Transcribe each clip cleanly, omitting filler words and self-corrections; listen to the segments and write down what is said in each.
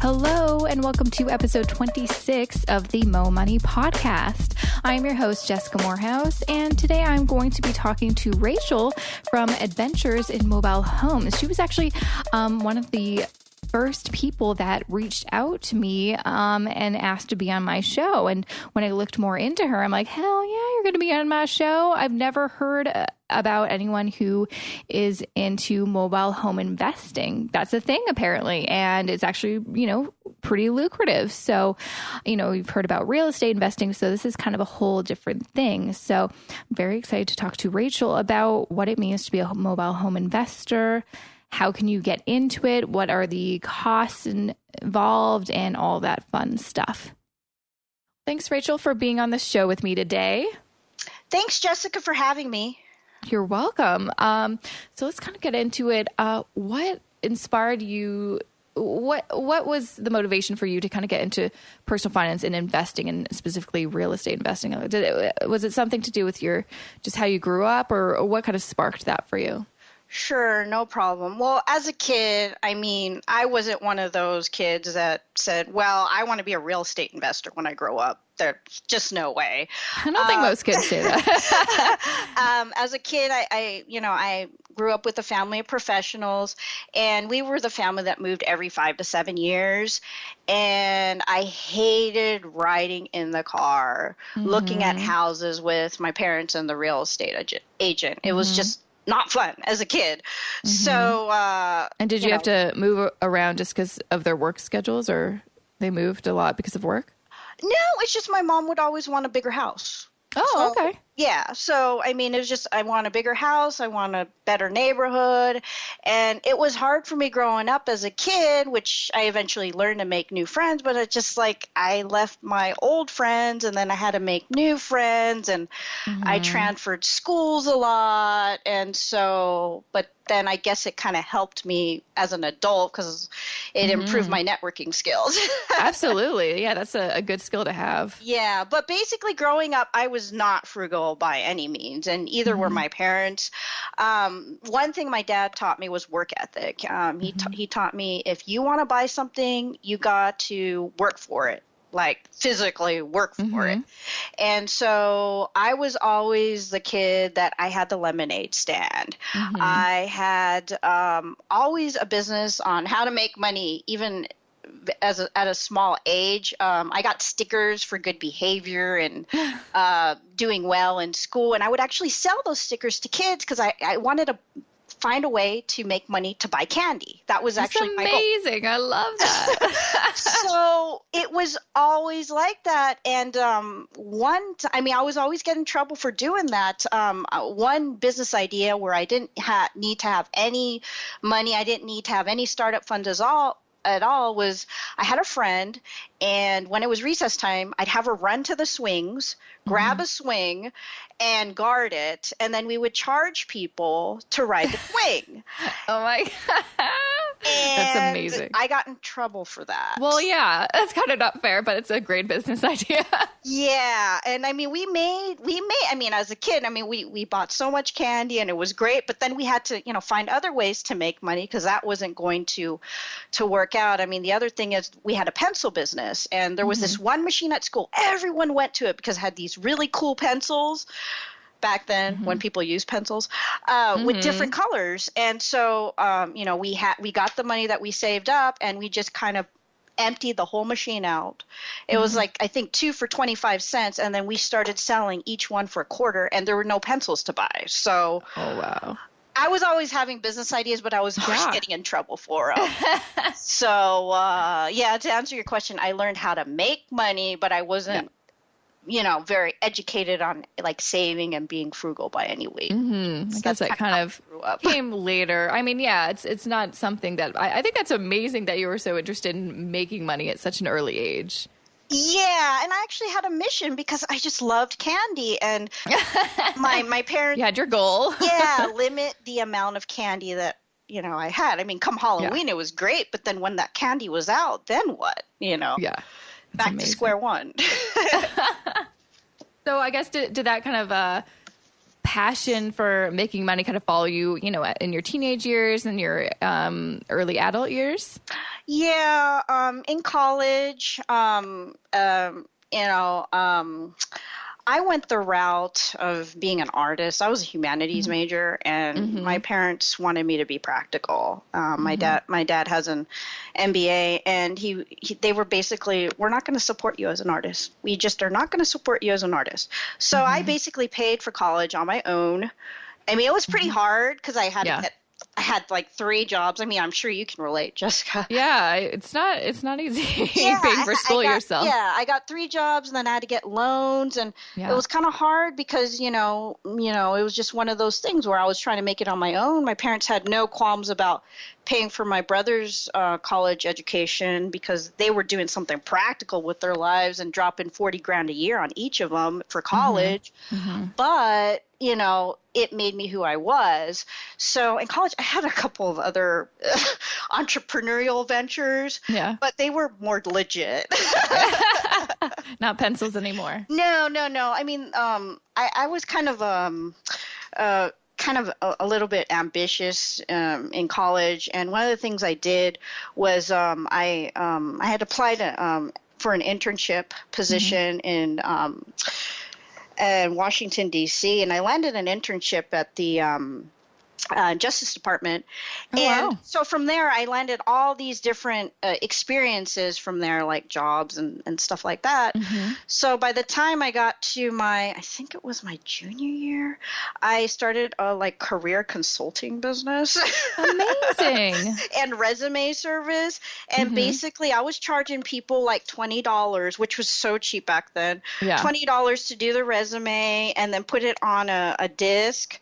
Hello, and welcome to episode 26 of the Mo Money Podcast. I'm your host, Jessica Morehouse, and today I'm going to be talking to Rachel from Adventures in Mobile Homes. She was actually one of the first people that reached out to me and asked to be on my show. And when I looked more into her, I'm like, hell yeah, you're going to be on my show. I've never heard about anyone who is into mobile home investing. That's a thing apparently. And it's actually, pretty lucrative. So, you've heard about real estate investing. So this is kind of a whole different thing. So I'm very excited to talk to Rachel about what it means to be a mobile home investor. How can you get into it? What are the costs involved and all that fun stuff? Thanks, Rachel, for being on the show with me today. Thanks, Jessica, for having me. You're welcome. So let's kind of get into it. What inspired you? What was the motivation for you to kind of get into personal finance and investing, and specifically real estate investing? Was it something to do with just how you grew up, or what kind of sparked that for you? Sure, no problem. Well, as a kid, I wasn't one of those kids that said, well, I want to be a real estate investor when I grow up. There's just no way. I don't think most kids say that. As a kid, I grew up with a family of professionals, and we were the family that moved every 5 to 7 years. And I hated riding in the car, looking at houses with my parents and the real estate agent. It was just not fun as a kid. So, and did you have to move around just because of their work schedules, or they moved a lot because of work? No, it's just my mom would always want a bigger house. Oh, okay. Yeah. So, it was just, I want a bigger house. I want a better neighborhood. And it was hard for me growing up as a kid, which I eventually learned to make new friends. But it's just like I left my old friends, and then I had to make new friends, and I transferred schools a lot. And so, but then I guess it kind of helped me as an adult because it improved my networking skills. Absolutely. Yeah, that's a good skill to have. Yeah. But basically growing up, I was not frugal by any means, and either were my parents. One thing my dad taught me was work ethic. He taught me, if you want to buy something, you got to work for it. Like physically work for it. And so I was always the kid that I had the lemonade stand. I had always a business on how to make money, even at a small age. I got stickers for good behavior and doing well in school. And I would actually sell those stickers to kids because I wanted to find a way to make money to buy candy. That was actually my goal. Amazing. I love that. So it was always like that. And I was always getting in trouble for doing that. One business idea where I didn't need to have any money, I didn't need to have any startup funds at all was I had a friend, and when it was recess time, I'd have her run to the swings, grab a swing, and guard it, and then we would charge people to ride the swing. Oh my God. That's amazing. I got in trouble for that. Well, yeah, that's kind of not fair, but it's a great business idea. Yeah. And we made, as a kid, we bought so much candy and it was great, but then we had to, find other ways to make money because that wasn't going to work out. The other thing is we had a pencil business, and there was this one machine at school. Everyone went to it because it had these really cool pencils. Back then, when people used pencils, with different colors. And so, we got the money that we saved up, and we just kind of emptied the whole machine out. It was like, I think 2 for 25 cents. And then we started selling each one for $0.25, and there were no pencils to buy. So, oh, wow. I was always having business ideas, but I was always getting in trouble for them. So, to answer your question, I learned how to make money, but I wasn't very educated on like saving and being frugal by any way. I guess that kind of came later. It's not something that I think that's amazing that you were so interested in making money at such an early age. Yeah, and I actually had a mission because I just loved candy, and my parents... You had your goal. Limit the amount of candy that, I had. Come Halloween, it was great, but then when that candy was out, then what, Yeah. Back amazing. To square one. So I guess did that kind of passion for making money kind of follow you, in your teenage years and your early adult years? Yeah, in college, you know, I went the route of being an artist. I was a humanities major, and my parents wanted me to be practical. My dad has an MBA, and they were basically, we're not going to support you as an artist. We just are not going to support you as an artist. So I basically paid for college on my own. I mean, it was pretty hard because I had like 3 jobs. I mean, I'm sure you can relate, Jessica. Yeah, it's not easy paying for school yourself. Yeah, I got 3 jobs, and then I had to get loans, and it was kind of hard because it was just one of those things where I was trying to make it on my own. My parents had no qualms about paying for my brother's college education because they were doing something practical with their lives and dropping $40,000 a year on each of them for college. But it made me who I was. So in college, I had a couple of other entrepreneurial ventures, but they were more legit. Not pencils anymore. No. I mean, I was kind of a little bit ambitious in college, and one of the things I did was I had applied for an internship position in Washington, D.C., and I landed an internship at the Justice Department. So from there, I landed all these different experiences from there, like jobs and stuff like that. So by the time I got to I think it was my junior year, I started a career consulting business. Amazing. And resume service. And basically, I was charging people like $20, which was so cheap back then. Yeah. $20 to do the resume and then put it on a disc.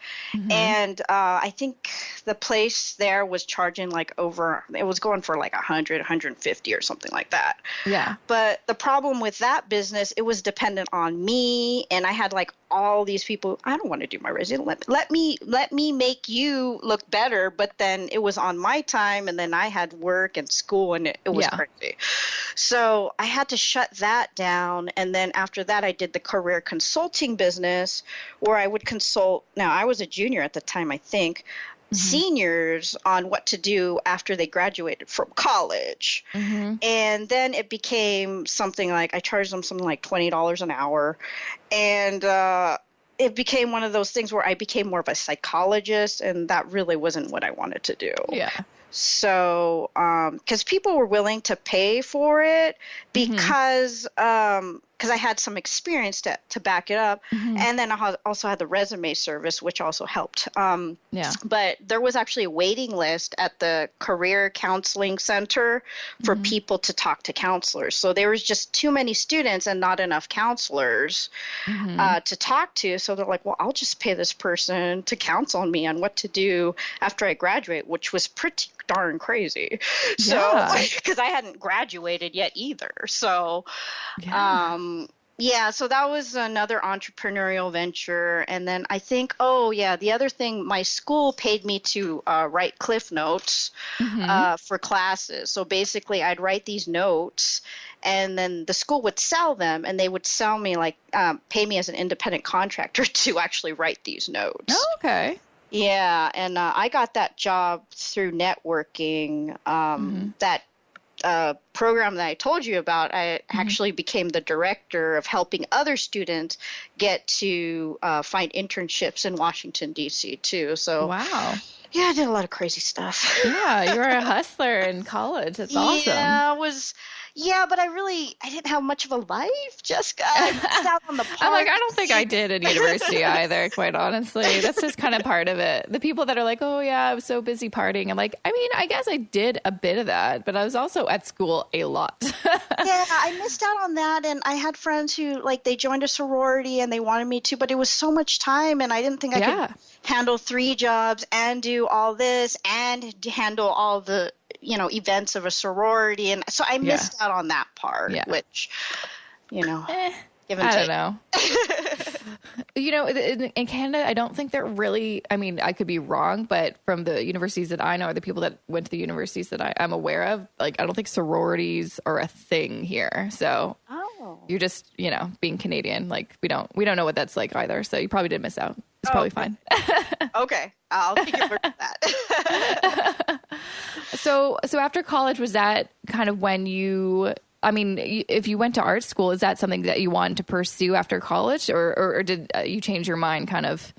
And I think the place there was charging it was going for like 100, 150 or something like that. Yeah. But the problem with that business, it was dependent on me, and I had all these people. I don't want to do my resume. Let me make you look better. But then it was on my time, and then I had work and school, and it was crazy. So I had to shut that down. And then after that, I did the career consulting business where I would consult. Now, I was a junior at the time, I think. Seniors on what to do after they graduated from college. And then it became something I charged them something like $20 an hour. And it became one of those things where I became more of a psychologist, and that really wasn't what I wanted to do. Yeah. So, because people were willing to pay for it because I had some experience to back it up. And then I also had the resume service, which also helped. But there was actually a waiting list at the Career Counseling Center for people to talk to counselors. So there was just too many students and not enough counselors to talk to. So they're like, well, I'll just pay this person to counsel me on what to do after I graduate, which was pretty darn crazy. So, because I hadn't graduated yet either. So, so that was another entrepreneurial venture. And then I think, the other thing, my school paid me to write Cliff Notes for classes. So basically, I'd write these notes, and then the school would sell them, and they would sell me pay me as an independent contractor to actually write these notes. Oh, okay. Yeah, and I got that job through networking. That program that I told you about, I actually became the director of helping other students get to find internships in Washington, D.C. too. So wow. Yeah, I did a lot of crazy stuff. Yeah, you were a hustler in college. That's awesome. Yeah, but I didn't have much of a life, Jessica. I missed out on the park. I don't think I did in university either, quite honestly. That's just kind of part of it. The people that are like, oh, yeah, I was so busy partying. I'm like, I guess I did a bit of that, but I was also at school a lot. Yeah, I missed out on that, and I had friends who, they joined a sorority, and they wanted me to, but it was so much time, and I didn't think I could handle 3 jobs and do all this and handle all the events of a sorority. And so I missed out on that part, which, give and take. I don't know. In Canada, I don't think they're really, I could be wrong, but from the universities that I know, or the people that went to the universities that I'm aware of, I don't think sororities are a thing here. So you're just, being Canadian, we don't know what that's like either. So you probably did miss out. It's probably fine. Okay. I'll take your word for that. So after college, was that kind of when if you went to art school, is that something that you wanted to pursue after college, or did you change your mind kind of,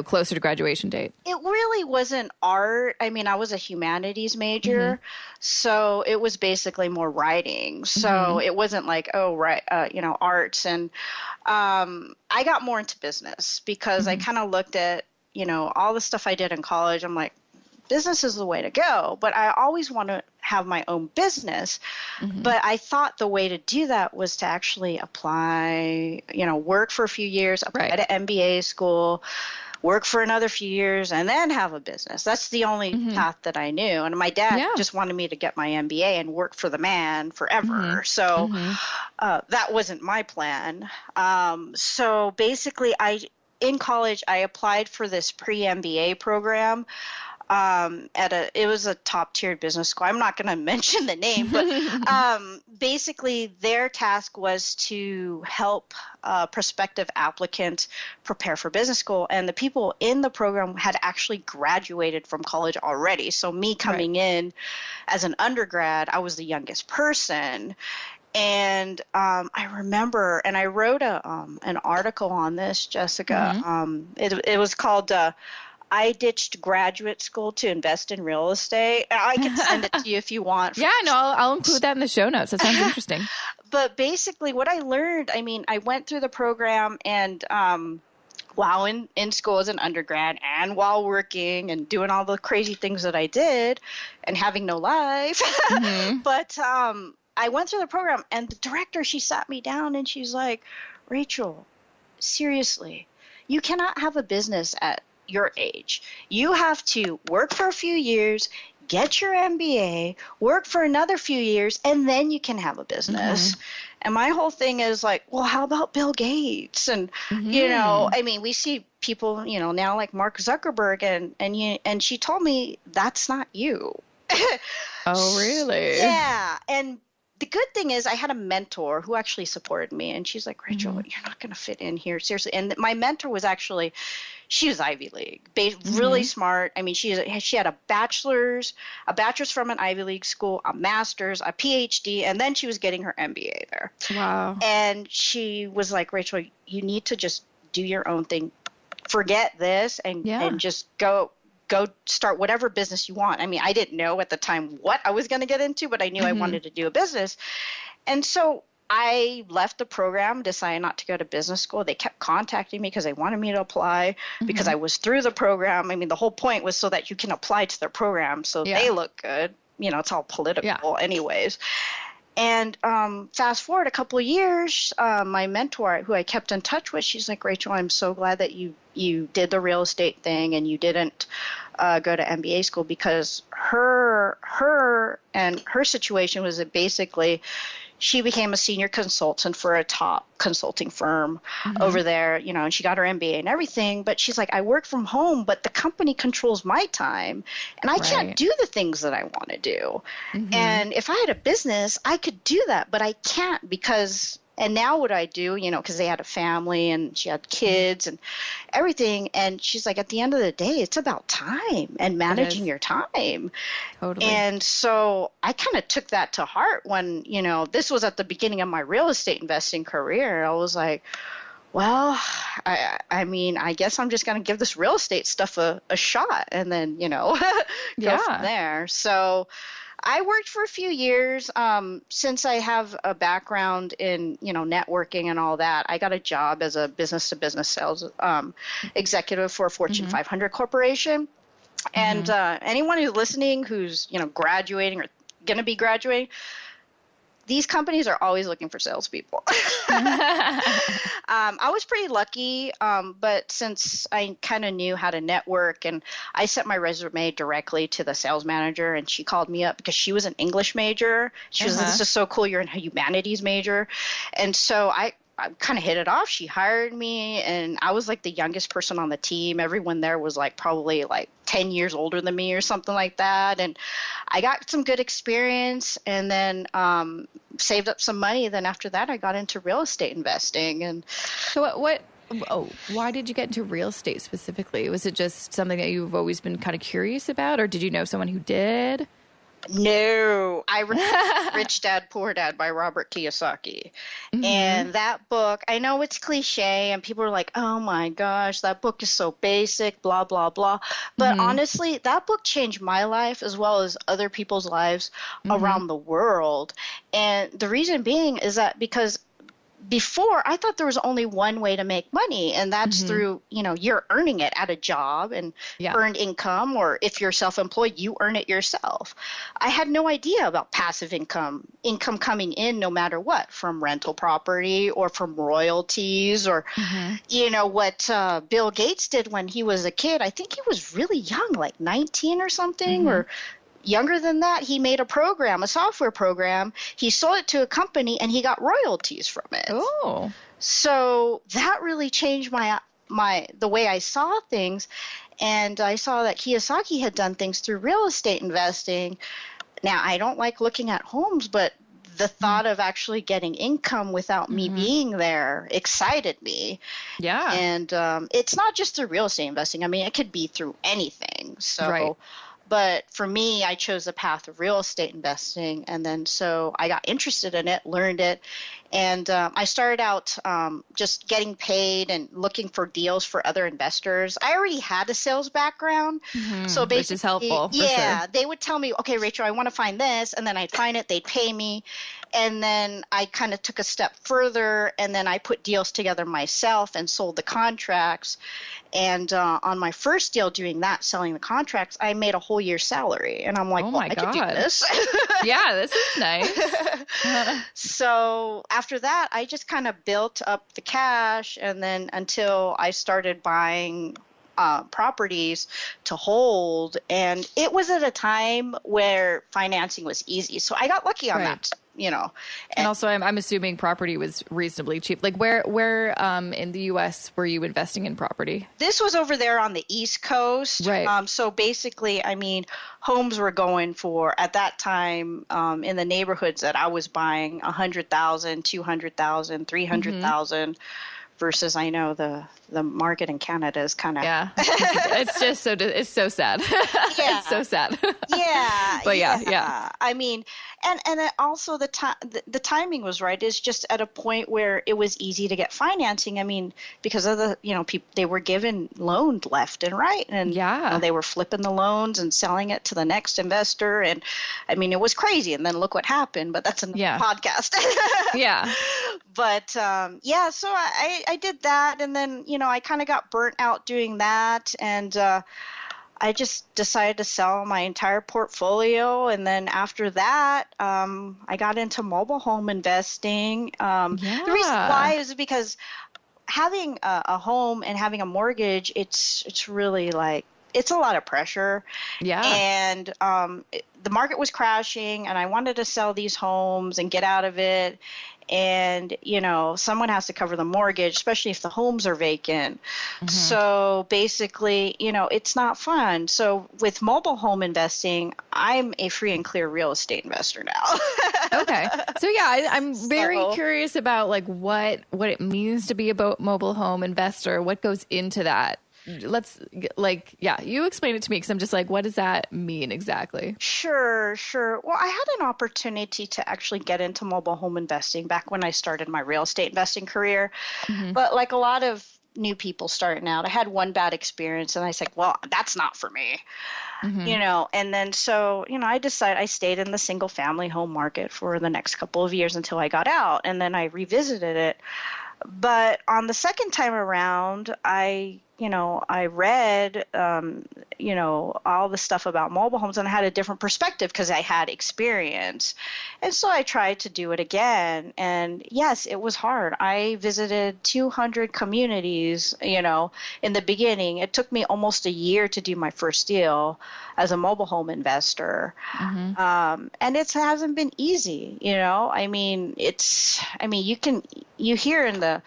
closer to graduation date? It really wasn't art. I mean, I was a humanities major, so it was basically more writing. So it wasn't like, arts. And I got more into business because I kind of looked at, all the stuff I did in college. I'm like, business is the way to go. But I always want to have my own business. But I thought the way to do that was to actually apply, work for a few years, apply to MBA school, work for another few years, and then have a business. That's the only path that I knew. And my dad just wanted me to get my MBA and work for the man forever. So that wasn't my plan. So basically, in college, I applied for this pre-MBA program. It was a top tiered business school. I'm not going to mention the name, but basically their task was to help prospective applicants prepare for business school. And the people in the program had actually graduated from college already. So me coming in as an undergrad, I was the youngest person. And I remember, and I wrote an article on this, Jessica. It was called I ditched graduate school to invest in real estate. I can send it to you if you want. Yeah, no, I'll include that in the show notes. That sounds interesting. But basically what I learned, I went through the program and while in school as an undergrad and while working and doing all the crazy things that I did and having no life. But I went through the program and the director, she sat me down and she's like, Rachel, seriously, you cannot have a business at your age. You have to work for a few years, get your MBA, work for another few years, and then you can have a business. And my whole thing is like, well, how about Bill Gates? And, we see people, now like Mark Zuckerberg, and she told me that's not you. Oh, really? Yeah. And the good thing is I had a mentor who actually supported me, and she's like, Rachel, you're not going to fit in here, seriously. And my mentor was actually, she was Ivy League, really smart. I mean, she had a bachelor's from an Ivy League school, a master's, a PhD, and then she was getting her MBA there. Wow. And she was like, Rachel, you need to just do your own thing. Forget this and just go start whatever business you want. I mean, I didn't know at the time what I was going to get into, but I knew I wanted to do a business. And so I left the program, decided not to go to business school. They kept contacting me because they wanted me to apply because I was through the program. I mean, the whole point was so that you can apply to their program so they look good. It's all political anyways. And fast forward a couple of years, my mentor, who I kept in touch with, she's like, Rachel, I'm so glad that you did the real estate thing and you didn't go to MBA school, because her situation was that basically she became a senior consultant for a top consulting firm over there, and she got her MBA and everything. But she's like, I work from home, but the company controls my time and I can't do the things that I want to do. And if I had a business, I could do that, but I can't because and now what I do, because they had a family and she had kids and everything. And she's like, at the end of the day, it's about time and managing your time. Totally. And so I kind of took that to heart when, this was at the beginning of my real estate investing career. I was like, well, I guess I'm just going to give this real estate stuff a shot and then, go from there. So I worked for a few years. Since I have a background in, networking and all that, I got a job as a business-to-business sales executive for a Fortune 500 corporation. And anyone who's listening who's, graduating or going to be graduating, these companies are always looking for salespeople. I was pretty lucky, but since I kind of knew how to network, and I sent my resume directly to the sales manager, and she called me up because she was an English major. She was like, this is so cool, you're a humanities major. And so I kind of hit it off. She hired me, and I was like the youngest person on the team. Everyone there was probably 10 years older than me or something like that. And I got some good experience and then saved up some money. Then after that, I got into real estate investing. And so Oh, why did you get into real estate specifically? Was it just something that you've always been kind of curious about, or did you know someone who did? No, I read Rich Dad, Poor Dad by Robert Kiyosaki. And that book, I know it's cliche and people are like, oh my gosh, that book is so basic, blah, blah, blah. But honestly, that book changed my life as well as other people's lives around the world. And the reason being is that because before, I thought there was only one way to make money, and that's through, you're earning it at a job and earned income, or if you're self-employed, you earn it yourself. I had no idea about passive income coming in no matter what, from rental property or from royalties or, what Bill Gates did when he was a kid. I think he was really young, like 19 or something, or younger than that. He made a software program. He sold it to a company and he got royalties from it. Oh. So that really changed the way I saw things. And I saw that Kiyosaki had done things through real estate investing. Now, I don't like looking at homes, but the thought of actually getting income without me being there excited me. Yeah. And it's not just through real estate investing. I mean, it could be through anything. So But for me, I chose the path of real estate investing. And then so I got interested in it, learned it. And I started out just getting paid and looking for deals for other investors. I already had a sales background. So basically, which is helpful. Yeah. They would tell me, okay, Rachel, I want to find this. And then I'd find it. They'd pay me. And then I kind of took a step further. And then I put deals together myself and sold the contracts. And on my first deal doing that, selling the contracts, I made a whole year's salary. And I'm like, I could do this. Yeah, this is nice. So after that, I just kind of built up the cash. And then until I started buying properties to hold. And it was at a time where financing was easy. So I got lucky on that. And also I'm assuming property was reasonably cheap. Like where in the U.S. were you investing in property? This was over there on the East Coast. Right. So basically, I mean, homes were going for, at that time, in the neighborhoods that I was buying, 100,000, 200,000, 300,000. Versus, I know the market in Canada is kind of it's just it's so sad. Yeah. It's so sad. Yeah. But yeah. I mean, and also the timing was right. It's just at a point where it was easy to get financing. I mean, because of the people, they were given loans left and right, and they were flipping the loans and selling it to the next investor, and I mean, it was crazy. And then look what happened. But that's another podcast. Yeah. But so I did that, and then I kind of got burnt out doing that, and I just decided to sell my entire portfolio. And then after that, I got into mobile home investing. The reason why is because having a home and having a mortgage, it's really like, it's a lot of pressure. Yeah. And the market was crashing, and I wanted to sell these homes and get out of it. And, someone has to cover the mortgage, especially if the homes are vacant. So basically, it's not fun. So with mobile home investing, I'm a free and clear real estate investor now. Okay. So I'm very curious about like what it means to be a mobile home investor. What goes into that? Let's you explain it to me, because I'm just like, what does that mean exactly? Sure. Well, I had an opportunity to actually get into mobile home investing back when I started my real estate investing career. But like a lot of new people starting out, I had one bad experience, and I said, well, that's not for me. And then so, I stayed in the single family home market for the next couple of years until I got out, and then I revisited it. But on the second time around, I read, all the stuff about mobile homes, and I had a different perspective because I had experience. And so I tried to do it again. And yes, it was hard. I visited 200 communities, in the beginning. It took me almost a year to do my first deal as a mobile home investor. And it hasn't been easy, I mean, you hear in the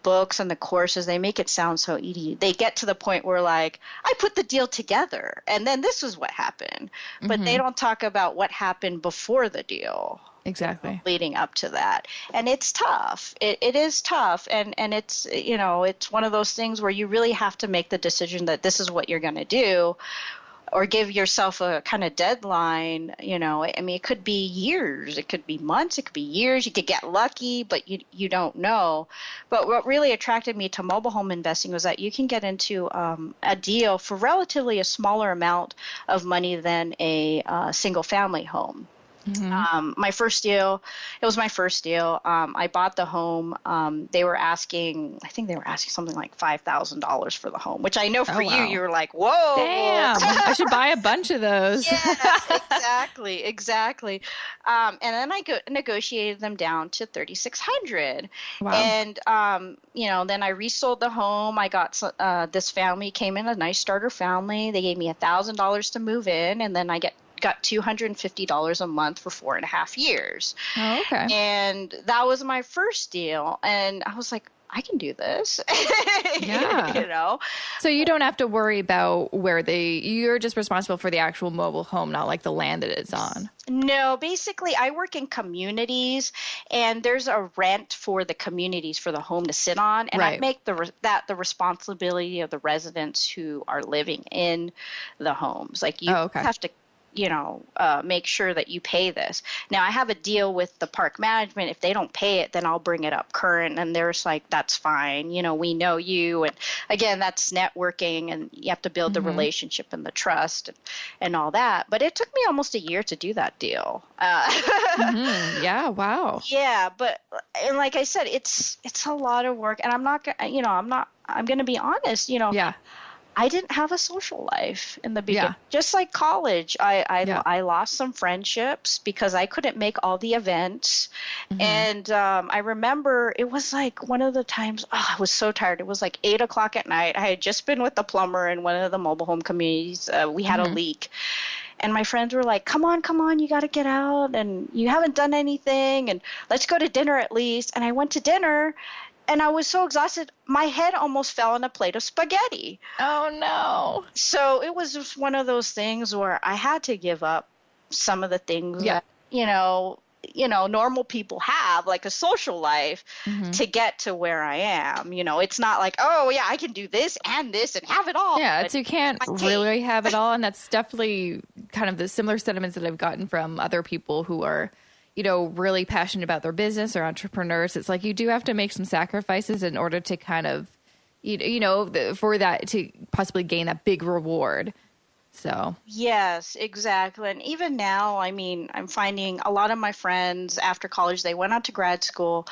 books and the courses, they make it sound so easy. They get to the point where like, I put the deal together and then this is what happened, but they don't talk about what happened before the deal. Exactly. leading up to that. And it's tough. It is tough. And it's, it's one of those things where you really have to make the decision that this is what you're going to do, or give yourself a kind of deadline. I mean, it could be years, it could be months, it could be years. You could get lucky, but you don't know. But what really attracted me to mobile home investing was that you can get into a deal for relatively a smaller amount of money than a single family home. My first deal, it was my first deal. I bought the home. They were asking, I think they were asking something like $5,000 for the home, which I know for you were like, whoa. Damn, I should buy a bunch of those. Yeah, exactly. And then I negotiated them down to $3,600. Wow. And, then I resold the home. I got, this family came in, a nice starter family. They gave me $1,000 to move in, and then I got $250 a month for 4.5 years. Oh, okay. And that was my first deal. And I was like, I can do this. Yeah. So you don't have to worry about you're just responsible for the actual mobile home, not like the land that it's on. No, basically I work in communities, and there's a rent for the communities for the home to sit on. And I make the responsibility of the residents who are living in the homes. Like you have to make sure that you pay this. Now, I have a deal with the park management. If they don't pay it, then I'll bring it up current. And they're just like, that's fine. We know you. And again, that's networking, and you have to build the relationship and the trust and all that. But it took me almost a year to do that deal. Yeah. Wow. Yeah. And like I said, it's a lot of work, and I'm going to be honest, Yeah. I didn't have a social life in the beginning. Yeah. Just like college, I lost some friendships because I couldn't make all the events. And I remember it was like one of the times, I was so tired. It was like 8 o'clock at night. I had just been with the plumber in one of the mobile home communities. We had a leak. And my friends were like, come on, you got to get out. And you haven't done anything. And let's go to dinner at least. And I went to dinner. And I was so exhausted, my head almost fell on a plate of spaghetti. Oh, no. So it was just one of those things where I had to give up some of the things that, normal people have, like a social life, to get to where I am. It's not like, oh, yeah, I can do this and have it all. Yeah, so you can't really have it all. And that's definitely kind of the similar sentiments that I've gotten from other people who are really passionate about their business or entrepreneurs. It's like you do have to make some sacrifices in order to kind of, for that to possibly gain that big reward. So. Yes, exactly. And even now, I mean, I'm finding a lot of my friends after college, they went on to grad school.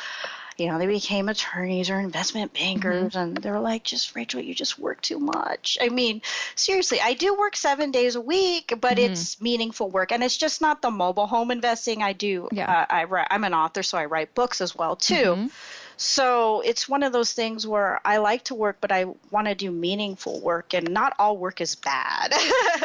They became attorneys or investment bankers, and they're like, Rachel, you just work too much. I mean, seriously, I do work 7 days a week, but it's meaningful work. And it's just not the mobile home investing I do. Yeah. I'm an author, so I write books as well, too. So it's one of those things where I like to work, but I want to do meaningful work, and not all work is bad.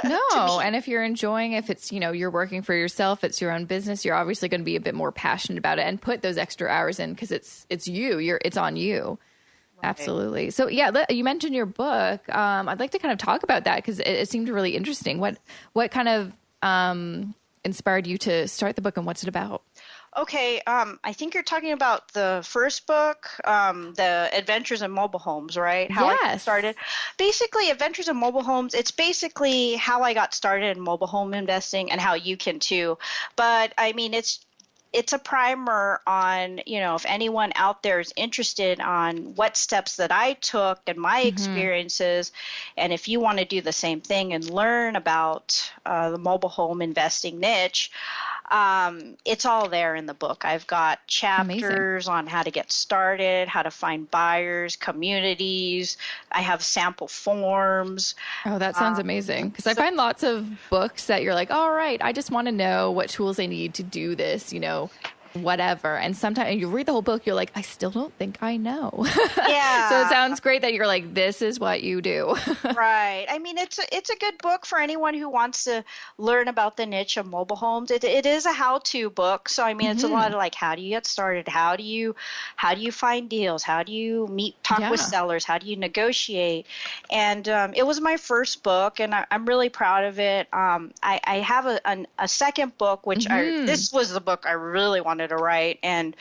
No. And if you're enjoying, if it's, you're working for yourself, it's your own business, you're obviously going to be a bit more passionate about it and put those extra hours in because it's it's on you. Right. Absolutely. So yeah, you mentioned your book. I'd like to kind of talk about that because it seemed really interesting. What kind of inspired you to start the book, and what's it about? Okay, I think you're talking about the first book, the Adventures in Mobile Homes, right? How I started. Basically, Adventures in Mobile Homes, it's basically how I got started in mobile home investing and how you can too. But I mean, it's a primer on, if anyone out there is interested on what steps that I took and my experiences, and if you want to do the same thing and learn about the mobile home investing niche, it's all there in the book. I've got chapters on how to get started, how to find buyers, communities. I have sample forms. Oh, that sounds amazing. Because I find lots of books that you're like, all right, I just want to know what tools I need to do this, whatever. And sometimes you read the whole book, you're like, I still don't think I know. Yeah. So it sounds great that you're like, this is what you do. Right. I mean, it's a good book for anyone who wants to learn about the niche of mobile homes. It is a how-to book. So I mean, it's a lot of like, how do you get started? How do you find deals? How do you talk with sellers? How do you negotiate? And it was my first book, and I'm really proud of it. I have a second book, which this was the book I really wanted to write, and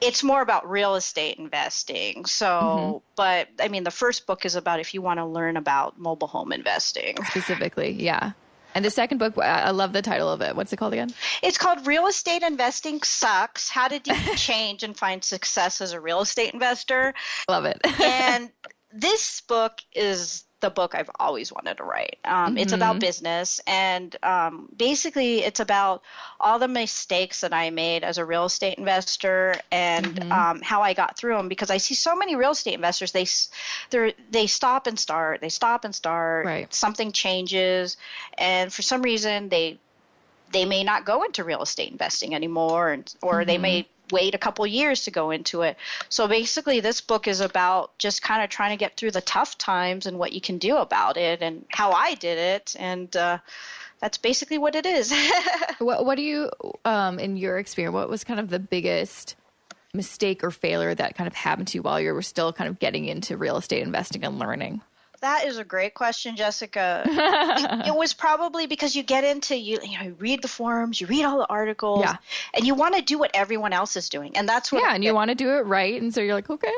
it's more about real estate investing. So, but I mean, the first book is about if you want to learn about mobile home investing. Specifically, yeah. And the second book, I love the title of it. What's it called again? It's called Real Estate Investing Sucks: How to Change and Find Success as a Real Estate Investor. Love it. And this book is the book I've always wanted to write. It's about business, and basically it's about all the mistakes that I made as a real estate investor, and how I got through them, because I see so many real estate investors, they stop and start, Right. Something changes, and for some reason they may not go into real estate investing anymore, or they may wait a couple years to go into it. So basically this book is about just kind of trying to get through the tough times and what you can do about it and how I did it. And that's basically what it is. What do you, in your experience, what was kind of the biggest mistake or failure that kind of happened to you while you were still kind of getting into real estate investing and learning? That is a great question, Jessica. It was probably because you get into, you read the forums, you read all the articles, and you want to do what everyone else is doing. And that's what. Yeah, and you want to do it right. And so you're like, okay.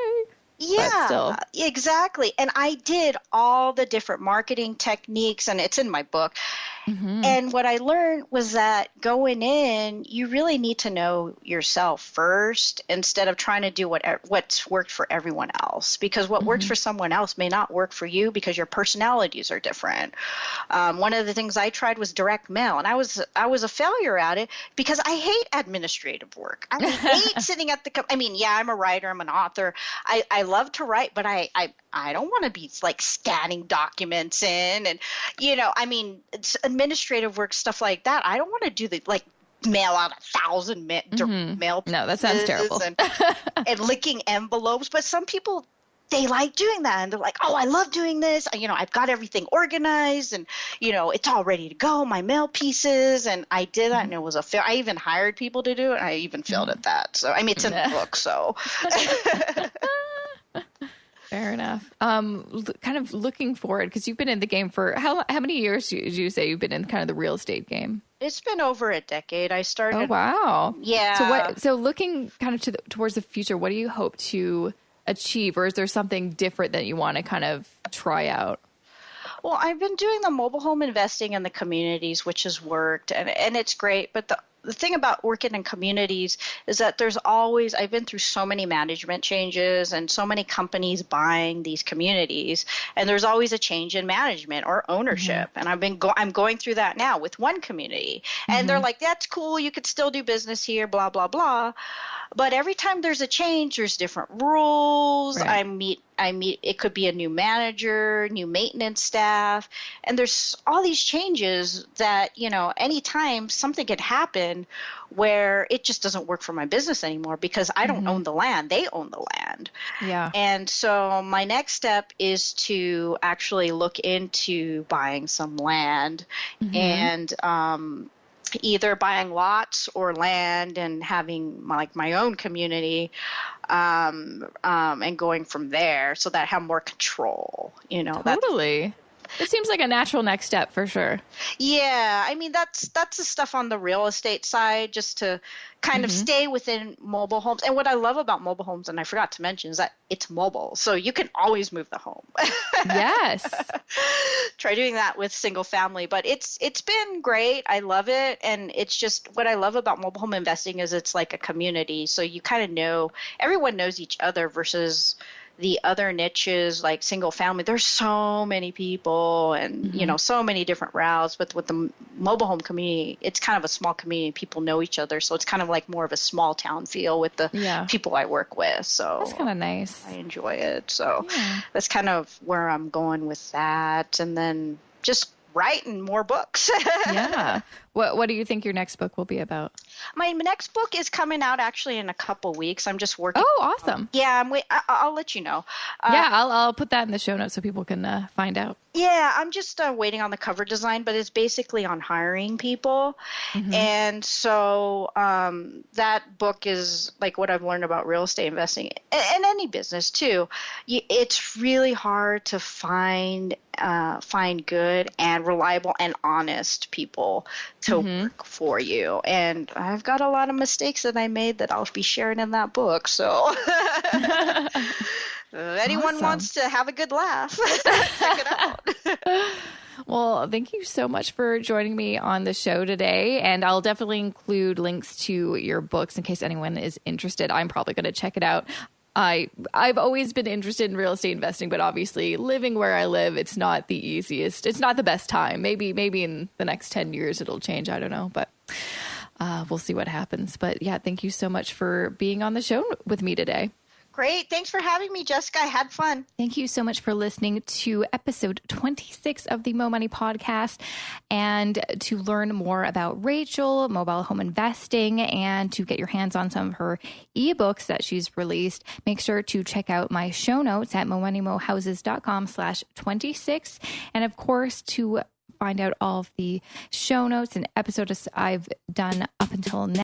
Yeah, exactly. And I did all the different marketing techniques, and it's in my book. And what I learned was that going in, you really need to know yourself first instead of trying to do what's worked for everyone else. Because what works for someone else may not work for you because your personalities are different. One of the things I tried was direct mail, and I was a failure at it because I hate administrative work. I hate sitting at the. I'm a writer, I'm an author. I love to write, but I don't want to be like scanning documents in, and it's administrative work, stuff like that. I don't want to do mail out 1,000 mail. No, that sounds terrible. and licking envelopes. But some people, they like doing that, and they're like, oh, I love doing this. I've got everything organized, and it's all ready to go, my mail pieces. And I did that, and it was a fail. I even hired people to do it. I even failed at that. So it's in the book. So. Fair enough. Kind of looking forward, because you've been in the game for how many years do you say you've been in kind of the real estate game? It's been over a decade. I started. Oh, wow. Yeah. So looking kind of towards the future, what do you hope to achieve, or is there something different that you want to kind of try out? Well, I've been doing the mobile home investing in the communities, which has worked, and it's great. But the thing about working in communities is that I've been through so many management changes and so many companies buying these communities, and there's always a change in management or ownership. And I'm going through that now with one community, and they're like, that's cool, you could still do business here, blah, blah, blah. But every time there's a change, there's different rules. Right. I meet, it could be a new manager, new maintenance staff, and there's all these changes that, anytime something could happen where it just doesn't work for my business anymore because I don't own the land, they own the land. Yeah. And so my next step is to actually look into buying some land and, either buying lots or land and having my own community, and going from there so that I have more control, Totally. It seems like a natural next step for sure. Yeah. That's the stuff on the real estate side, just to kind of stay within mobile homes. And what I love about mobile homes, and I forgot to mention, is that it's mobile. So you can always move the home. Yes. Try doing that with single family, but it's been great. I love it. And it's just what I love about mobile home investing is it's like a community. So you kind of know, everyone knows each other versus the other niches like single family. There's so many people and, so many different routes. But with the mobile home community, it's kind of a small community. People know each other. So it's kind of like more of a small town feel with the people I work with. So that's kind of nice. I enjoy it. So that's kind of where I'm going with that. And then just writing more books. Yeah. What do you think your next book will be about? My next book is coming out actually in a couple weeks. I'm just working. Oh, awesome. Yeah, I'll let you know. Yeah, I'll put that in the show notes so people can find out. Yeah, I'm just waiting on the cover design, but it's basically on hiring people. Mm-hmm. And so that book is like what I've learned about real estate investing and any business too. It's really hard to find good and reliable and honest people to work for you. And I've got a lot of mistakes that I made that I'll be sharing in that book. So anyone wants to have a good laugh, check it out. Well, thank you so much for joining me on the show today. And I'll definitely include links to your books in case anyone is interested. I'm probably going to check it out. I've always been interested in real estate investing, but obviously living where I live, it's not the easiest. It's not the best time. Maybe in the next 10 years it'll change. I don't know, but we'll see what happens. But yeah, thank you so much for being on the show with me today. Great. Thanks for having me, Jessica. I had fun. Thank you so much for listening to episode 26 of the Mo Money Podcast. And to learn more about Rachel, mobile home investing, and to get your hands on some of her ebooks that she's released, make sure to check out my show notes at momoneymohouses.com/26. And of course, to find out all of the show notes and episodes I've done up until now.